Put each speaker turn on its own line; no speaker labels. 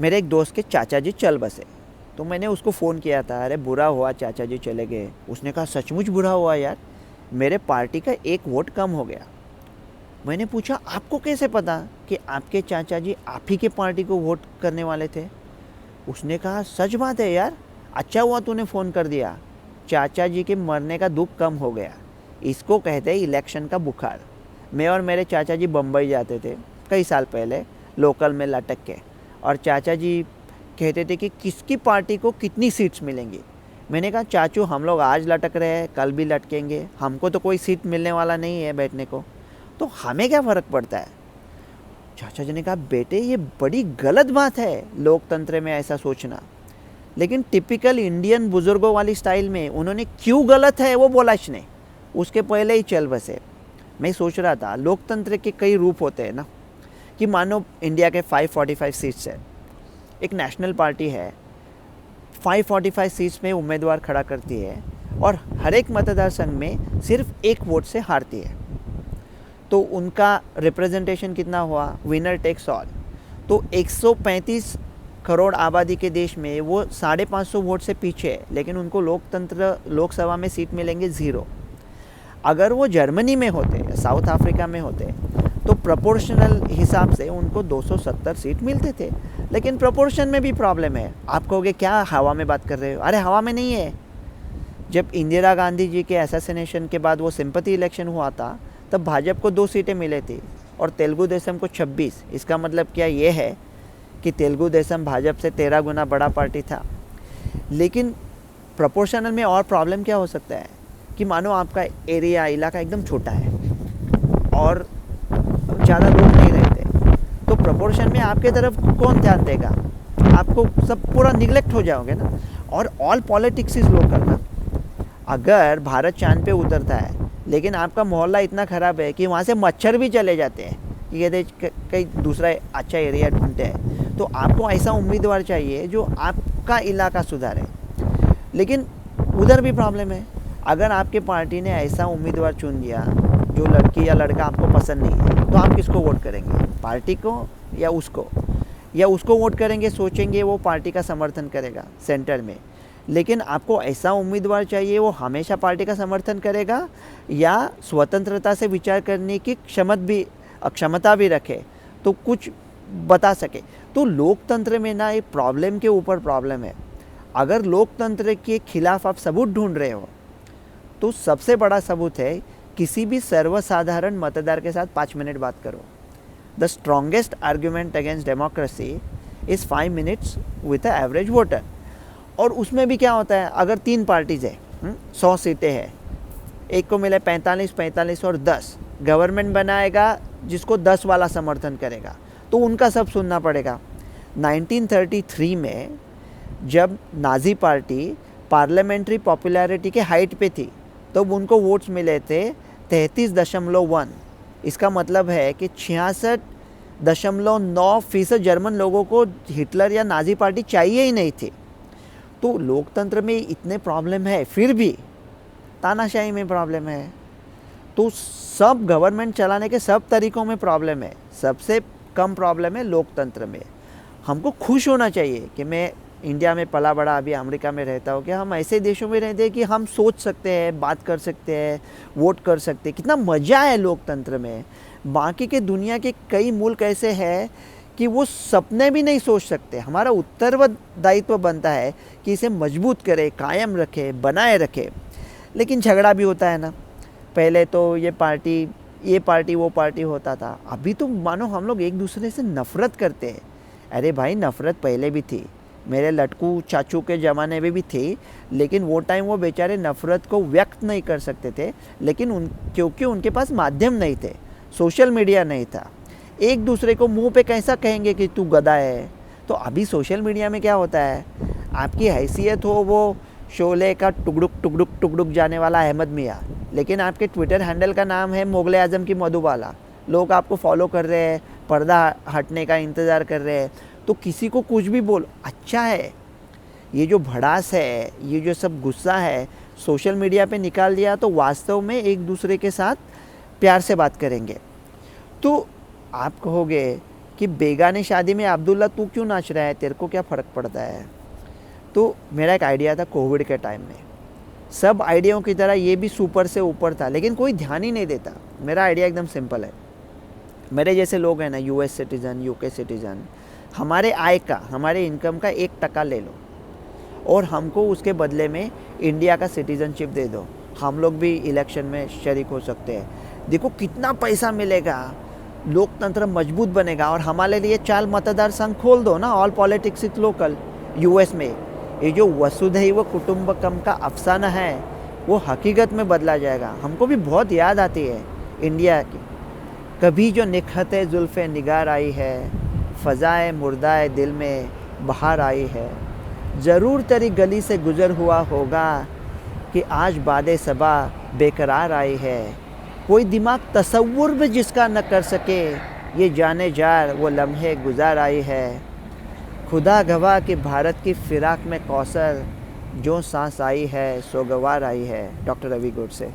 मेरे एक दोस्त के चाचा जी चल बसे। तो मैंने उसको फ़ोन किया था, अरे बुरा हुआ चाचा जी चले गए। उसने कहा सचमुच बुरा हुआ यार, मेरे पार्टी का एक वोट कम हो गया। मैंने पूछा आपको कैसे पता कि आपके चाचा जी आप ही के पार्टी को वोट करने वाले थे? उसने कहा सच बात है यार, अच्छा हुआ तूने फ़ोन कर दिया, चाचा जी के मरने का दुख कम हो गया। इसको कहते हैं इलेक्शन का बुखार। मैं और मेरे चाचा जी बम्बई जाते थे कई साल पहले, लोकल में लटक के, और चाचा जी कहते थे कि किसकी पार्टी को कितनी सीट्स मिलेंगी। मैंने कहा चाचू हम लोग आज लटक रहे हैं, कल भी लटकेंगे, हमको तो कोई सीट मिलने वाला नहीं है बैठने को, तो हमें क्या फ़र्क पड़ता है? चाचा जी ने कहा बेटे ये बड़ी गलत बात है लोकतंत्र में ऐसा सोचना। लेकिन टिपिकल इंडियन बुजुर्गों वाली स्टाइल में उन्होंने क्यों गलत है वो बोला इसने, उसके पहले ही चल बसे। मैं सोच रहा था लोकतंत्र के कई रूप होते हैं ना, कि मानो इंडिया के 545 सीट्स है, एक नेशनल पार्टी है, 545 सीट्स में उम्मीदवार खड़ा करती है और हर एक मतदार संघ में सिर्फ एक वोट से हारती है। तो उनका रिप्रेजेंटेशन कितना हुआ, विनर टेक्स ऑल। तो 135 करोड़ आबादी के देश में वो 550 वोट से पीछे है, लेकिन उनको लोकसभा में सीट मिलेंगे 0। अगर वो जर्मनी में होते या साउथ अफ्रीका में होते तो प्रोपोर्शनल हिसाब से उनको 270 सीट मिलते थे। लेकिन प्रोपोर्शन में भी प्रॉब्लम है। आप कहोगे क्या हवा में बात कर रहे हो? अरे हवा में नहीं है। जब इंदिरा गांधी जी के असैसिनेशन के बाद वो सिंपैथी इलेक्शन हुआ था, तब भाजपा को 2 सीटें मिली थी और तेलुगु देशम को 26। इसका मतलब क्या ये है कि तेलुगु देशम भाजपा से 13 गुना बड़ा पार्टी था। लेकिन प्रोपोर्शनल में और प्रॉब्लम क्या हो सकता है कि मानो आपका एरिया इलाका एकदम छोटा है और ज़्यादा लोग नहीं रहते, तो प्रोपोर्शन में आपके तरफ कौन ध्यान देगा? आपको सब पूरा निगलेक्ट हो जाओगे ना। और ऑल पॉलिटिक्स इज लोकल ना। अगर भारत चांद पे उतरता है लेकिन आपका मोहल्ला इतना ख़राब है कि वहाँ से मच्छर भी चले जाते हैं, ये देख कहीं दूसरा अच्छा एरिया ढूंढते हैं, तो आपको ऐसा उम्मीदवार चाहिए जो आपका इलाका सुधारे। लेकिन उधर भी प्रॉब्लम है। अगर आपके पार्टी ने ऐसा उम्मीदवार चुन लिया जो लड़की या लड़का आपको पसंद नहीं है, तो आप किसको वोट करेंगे? पार्टी को या उसको? या उसको वोट करेंगे सोचेंगे वो पार्टी का समर्थन करेगा सेंटर में। लेकिन आपको ऐसा उम्मीदवार चाहिए वो हमेशा पार्टी का समर्थन करेगा या स्वतंत्रता से विचार करने की क्षमता भी रखे, तो कुछ बता सके। तो लोकतंत्र में ना एक प्रॉब्लम के ऊपर प्रॉब्लम है। अगर लोकतंत्र के खिलाफ आप सबूत ढूंढ रहे हो, तो सबसे बड़ा सबूत है किसी भी सर्वसाधारण मतदार के साथ 5 मिनट बात करो। The strongest argument against democracy is 5 minutes with a average voter. और उसमें भी क्या होता है, अगर 3 पार्टीज़ है, 100 सीटें हैं, एक को मिले 45 और 10, गवर्नमेंट बनाएगा जिसको 10 वाला समर्थन करेगा, तो उनका सब सुनना पड़ेगा। 1933 में जब नाजी पार्टी पार्लियामेंट्री पॉपुलैरिटी के हाइट पे थी, तो उनको वोट्स मिले थे 33.1। इसका मतलब है कि 66.9% जर्मन लोगों को हिटलर या नाजी पार्टी चाहिए ही नहीं थी। तो लोकतंत्र में इतने प्रॉब्लम है, फिर भी तानाशाही में प्रॉब्लम है। तो सब गवर्नमेंट चलाने के सब तरीक़ों में प्रॉब्लम है, सबसे कम प्रॉब्लम है लोकतंत्र में। हमको खुश होना चाहिए कि मैं इंडिया में पला बड़ा, अभी अमेरिका में रहता हूँ, कि हम ऐसे देशों में रहते हैं कि हम सोच सकते हैं, बात कर सकते हैं, वोट कर सकते हैं। कितना मज़ा है लोकतंत्र में। बाकी के दुनिया के कई मुल्क ऐसे हैं कि वो सपने भी नहीं सोच सकते। हमारा उत्तरदायित्व बनता है कि इसे मजबूत करें, कायम रखें, बनाए रखें। लेकिन झगड़ा भी होता है ना। पहले तो ये पार्टी वो पार्टी होता था, अभी तो मानो हम लोग एक दूसरे से नफ़रत करते हैं। अरे भाई नफ़रत पहले भी थी, मेरे लटकू चाचू के ज़माने में भी थी, लेकिन वो टाइम वो बेचारे नफ़रत को व्यक्त नहीं कर सकते थे। लेकिन क्योंकि उनके पास माध्यम नहीं थे, सोशल मीडिया नहीं था, एक दूसरे को मुंह पे कैसा कहेंगे कि तू गधा है। तो अभी सोशल मीडिया में क्या होता है, आपकी हैसियत हो वो शोले का टुकड़ुक जाने वाला अहमद मियाँ, लेकिन आपके ट्विटर हैंडल का नाम है मुग़ल आज़म की मधुबाला, लोग आपको फॉलो कर रहे हैं, पर्दा हटने का इंतज़ार कर रहे हैं, तो किसी को कुछ भी बोलो अच्छा है। ये जो भड़ास है, ये जो सब गुस्सा है, सोशल मीडिया पे निकाल दिया तो वास्तव में एक दूसरे के साथ प्यार से बात करेंगे। तो आप कहोगे कि बेगानी शादी में अब्दुल्ला तू क्यों नाच रहा है, तेरे को क्या फ़र्क पड़ता है। तो मेरा एक आइडिया था कोविड के टाइम में, सब आइडियाओं की तरह ये भी सुपर से ऊपर था, लेकिन कोई ध्यान ही नहीं देता। मेरा आइडिया एकदम सिंपल है। मेरे जैसे लोग हैं ना, यूएस सिटीज़न, यूके सिटीज़न, हमारे आय का, हमारे इनकम का 1% ले लो और हमको उसके बदले में इंडिया का सिटीज़नशिप दे दो, हम लोग भी इलेक्शन में शरीक हो सकते हैं। देखो कितना पैसा मिलेगा, लोकतंत्र मजबूत बनेगा। और हमारे लिए 4 मतदार संघ खोल दो ना, all politics is local. US में ये जो वसुधैव कुटुंबकम का अफसाना है वो हकीकत में बदला जाएगा। हमको भी बहुत याद आती है इंडिया की, कभी जो निखते जुल्फ़े निगार आई है, फ़ज़ाए मुर्दाए दिल में बहार आई है, ज़रूर तेरी गली से गुज़र हुआ होगा कि आज बादे सबा बेकरार आई है। कोई दिमाग तसव्वुर भी जिसका न कर सके, ये जाने जार वो लम्हे गुजार आई है। खुदा गवाह कि भारत की फ़िराक में कौसर, जो सांस आई है सो गवार आई है। डॉक्टर रवि गोडसे।